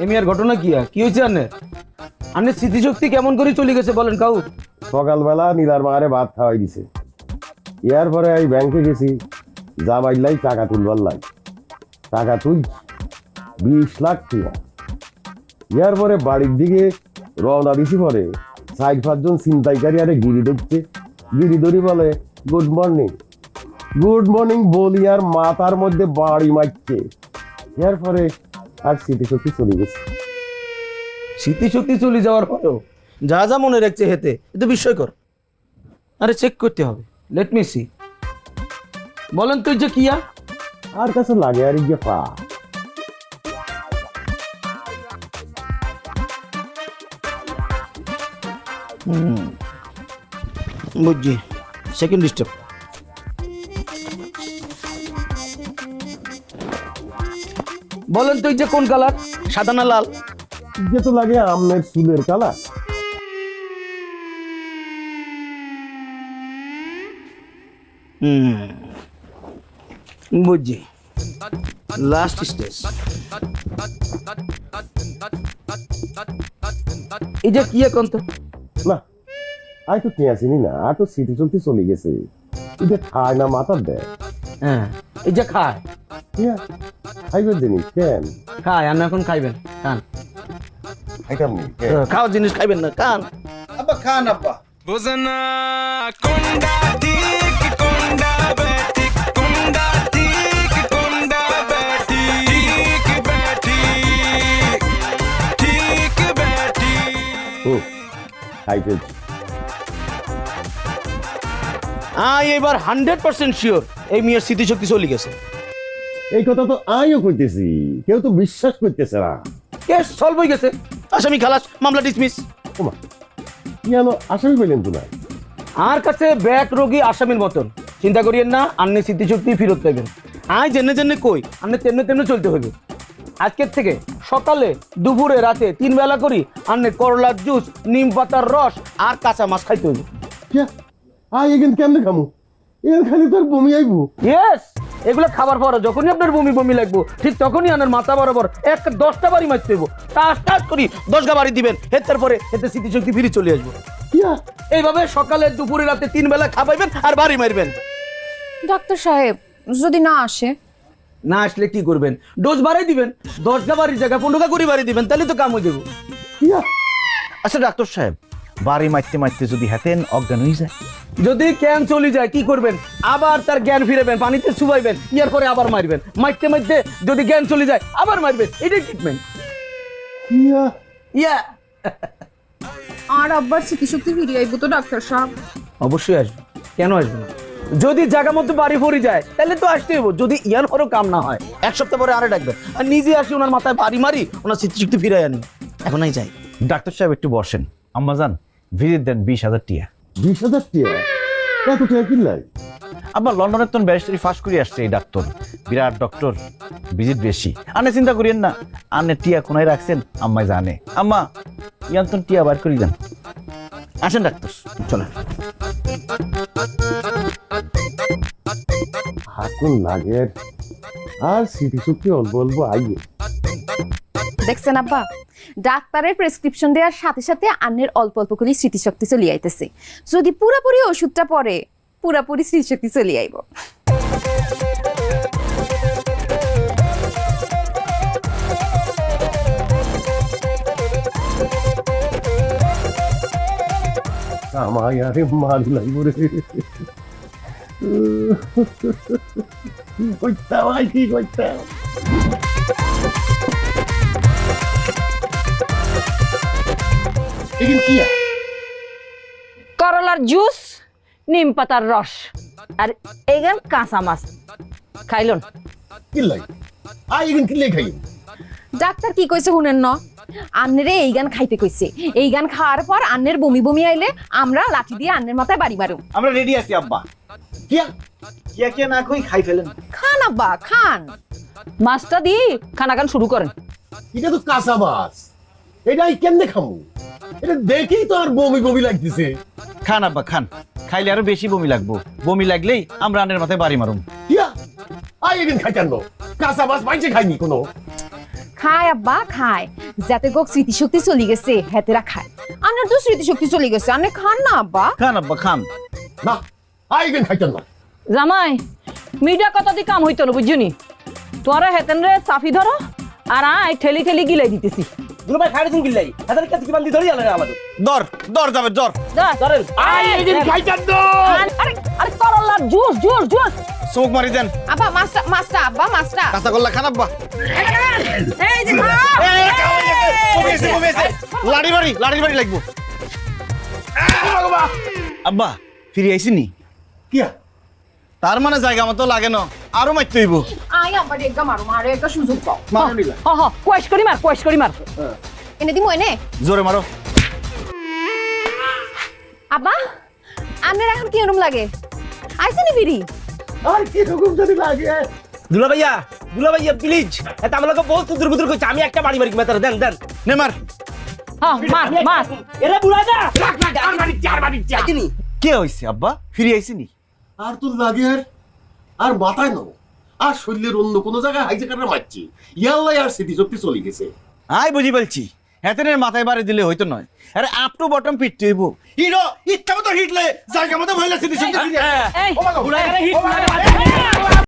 এমিয়ার ঘটনা কি হয়েছে আন্নের স্মৃতিশক্তি কেমন করে চলে গেছে বলেন কাউ? সকালবেলা নীলার মারে ভাত খাওয়াই দিছে, ইয়ার পরে এই ব্যাংকে গেছি, জামাইলাই টাকা তুলবার লাই, টাকা তুল 20 লাখ টাকা। ইয়ার পরে বাড়ির দিকে রওনা দিছি, পরে 4-5 জন ছিনতাইকারী আরে গিরি ধরছে, গিরি ধরি বলে গুড মর্নিং, গুড মর্নিং বলি আর মাথার মধ্যে বাড়ি মারছে। ইয়ার পরে আর স্মৃতিশক্তি চলে গেছে। স্মৃতিশক্তি চলে যাওয়ার পরেও যা যা মনে রাখছে হেতে এটা বিস্ময়কর। আরে চেক করতে হবে, লেট মি সি। বলেন তো যে কিয়া আর কাছে লাগে আর ইয়ে পা বুঝছি, সেকেন্ড স্টেপ। বলেন তো যে কোন কালার, সাদা না লাল? যে তো লাগে আমের চুলের কালার। বুঝছি, লাস্ট স্টেজ। এই যে কি এখন তো না, আই তো টিয়া চিনি না, আর তো স্মৃতিশক্তি চলে গেছে। এটা খায় না মাথার দেয়। হ্যাঁ, এই যে খায়, টিয়া খাইবেন জিনিস কেন? খায় আর এখন খাইবেন, খান। খাইতাম নি খাওয়ার জিনিস খাইবেন না, খান। আব্বা খান আব্বা। বুঝনা কোনটা ঠিক কোনটা বেঠিক, কোনটা ঠিক কোনটা বেঠিক, ঠিক বেঠিক, ঠিক বেঠিক। ও খাই ফেলছি। এবার 100% শিওর এই মেয়ের স্মৃতিশক্তি চলে গেছে। এই কথা তো আমিও কইতেছি, কেউ তো বিশ্বাস করতেছে না। কেস সলভ হয়ে গেছে, আসামি খালাস, মামলা ডিসমিস। ওমা, কি আনো আসামি পেলেন তো না? আর কাছে ব্যাক রোগী আসামির মতন, চিন্তা করিয়েন না, আন্নে স্মৃতিশক্তি ফেরত পাইবেন। জেনে জেনে কই আন্নে তেমনি তেমনি চলতে হবে। আজকের থেকে সকালে দুপুরে রাতে 3 বেলা করি আন্নে করলার জুস, নিম পাতার রস আর কাঁচা মাছ খাইতে হবে। কিয়া এখান কেমনে খামু? এখান খালি তোর বমি আইবো। ইয়েস, এগুলো খাবার পরে যখনই আপনার বমি বমি লাগবো, ঠিক তখনই আনার মাথা বরাবর 10টা বাড়ি মারতে হইব। টাস করি 10 গা বাড়ি দিবেন, এর পরে এতে স্মৃতিশক্তি ফিরে চলে আসবো। কিয়া এইভাবে সকালে দুপুরে রাতে 3 বেলা খাবাইবেন আর বাড়ি মারবেন। ডাক্তার সাহেব যদি না আসে? না আসলে কি করবেন? ডোজ বাড়াই দিবেন, 10 গা বাড়ির জায়গা 15 গা করে বাড়ি দিবেন, তাহলে তো কাম হয়ে যাবো। কিয়া আচ্ছা ডাক্তার সাহেব, বাড়ি মারতে মারতে যদি হাতেন অজ্ঞান হয়ে যায়? যদি জ্ঞান চলে যায় কি করবেন? আবার তার জ্ঞান ফিরাবেন, পানিতে চুবাইবেন, ইয়ার পরে আবার মারবেন। মারতে মারতে যদি জ্ঞান চলে যায় আবার মারবেন, এটাই ট্রিটমেন্ট। কিয়া ইয়া আর আব্বার স্মৃতিশক্তি ফিরিয়ে আইবো তো ডাক্তার সাহেব? অবশ্যই আসবে, কেন আসবে না? যদি জায়গা মতো বাড়ি পড়ে যায় তাহলে তো আসতে হইব। যদি ইয়ার পরেও কাম না হয় 1 সপ্তাহ পরে আরে ডাকবেন, আর নিজে আসি ওনার মাথায় বাড়ি মারি, ওনার স্মৃতিশক্তি ফিরাই আনি। এখনই যাই। ডাক্তার সাহেব একটু বসেন। আম্মাজান ভিজিট দেন 20,000 টিয়া। 20,000 টিয়া? এত টাকা কিনলাই? আব্বা লন্ডনের তো ব্যারিস্টারি ফাঁস করে আসছে এই ডাক্তার, বিরাট ডক্টর, ভিজিট বেশি। আনে চিন্তা করিয়েন না, আনে টিয়া কোনায় রাখছেন আম্মাই জানে। আম্মা ইয়ান্তন টিয়া বার করে দেন। আসেন ডাক্তার, চলেন। হাকুন লাগে আর স্মৃতিশক্তি অল্প অল্প আইয়ে। দেখছেন আব্বা, ডাক্তারের প্রেসক্রিপশন দেওয়ার সাথে সাথে আন্নের অল্প অল্প করে স্মৃতিশক্তি চলে আইতেছে। যদি পুরাপুরি ওষুধটা পরে পুরাপুরি স্মৃতিশক্তি চলে আইব। আমায় আরে মারি লাগবো রে। কি করতাম ভাই, কি করতাম? এখানে কিয়া করলার জুস, নিম পাতার রস আর এইগান কাঁচা মাছ খাইলন। কিল্লাই এখানে কিল্লাই খাই? ডাক্তার কি কইছে শুনেন ন? আন্নেরে এই গান খাইতে কইছে। এই গান খাওয়ার পর আন্নের বমি বমি আইলে আমরা লাঠি দিয়ে আন্নের মাথায় বাড়ি মারু। আমরা রেডি আছি আব্বা। কিয়া কিয়া কিয়া না কই খাই ফেলেন। খান আব্বা খান। মাছটা দিয়ে খানা খান শুরু করেন। এটা তো কাঁচা মাছ, এটাই কেমনে খামু? এটা দেখেই তো আর বমি বমি লাগতেছে। খান আব্বা খান, খাইলে আরো বেশি বমি লাগবো। বমি লাগলেই আমরা আনের মাথায় বাড়ি মারুম। কিয়া এখানে খাইতেন কাঁচা মাছ পাইছে খাইনি কোনো? খায় আব্বা খায়, যাতে গোক স্মৃতিশক্তি চলে গেছে হেতেরা খায়। আন্নার তো স্মৃতিশক্তি চলে গেছে, আন্নে খান না আব্বা। খান আব্বা খান। না আই কেন খাইতেন না। জামাই মিডা কত দি কাম হইতো না বুঝছনি, তোরা হেতেন রে চাফি ধরো আর আই ঠেলি ঠেলি গিলাই দিতেছি। দুলো ভাই খাইতে তুমি বিল্লাই হাতের কাছে কি বান্ধি ধরি আলে আমাদের দর দর যাবে দর। ধরেন খাইতেন তো আরে আরে করল্লা জুস জুস জুস। চোখ মারি দেন। আব্বা মাছটা আব্বা মাছটা। কাঁচা করলা খান আব্বা। এই যে খা। লাড়ি বাড়ি লাগবো। আব্বা ফিরে আইসিনি কিয়া তার মানে জায়গা মতো লাগে না, আরো মারতে হইব। আই আব্বা রেগা মারো, মারো একটা সুযোগ পাও। মারো নিলা হ হ কোয়েশ করি মার। এনে দিমু এনে। জোরে মারো। আব্বা আপনার এখন কি রকম লাগে? আইছেনি বিড়ি? আর কি রকম যদি লাগে। দুলা ভাইয়া প্লিজ এটা আমাকে বহুত দুর্বুদুর কইছে, আমি একটা বাড়ি মারি মেতার দেন দেন নে মার। হ্যাঁ মার। এরা বুড়া না লাখ আর বাড়ি চাইনি। কে হইছে আব্বা ফিরে আইসিনি? আর তোর লাগে আর মাথায় নাও আর শরীরের অন্য কোনো জায়গায় হাইজে কাটা মারছি, ইয়াল্লাই আর স্মৃতিশক্তি চলে গেছে। আই বুঝি বলছি হেতেনের মাথায় বাড়ি দিলে হইতো নয়, আরে আপ টু বটম পিটতে হইব। হিরো ইচ্ছা মতো হিটলে জায়গা মতো ভইলা স্মৃতিশক্তি ফিরে আসে। এই বুড়া হিট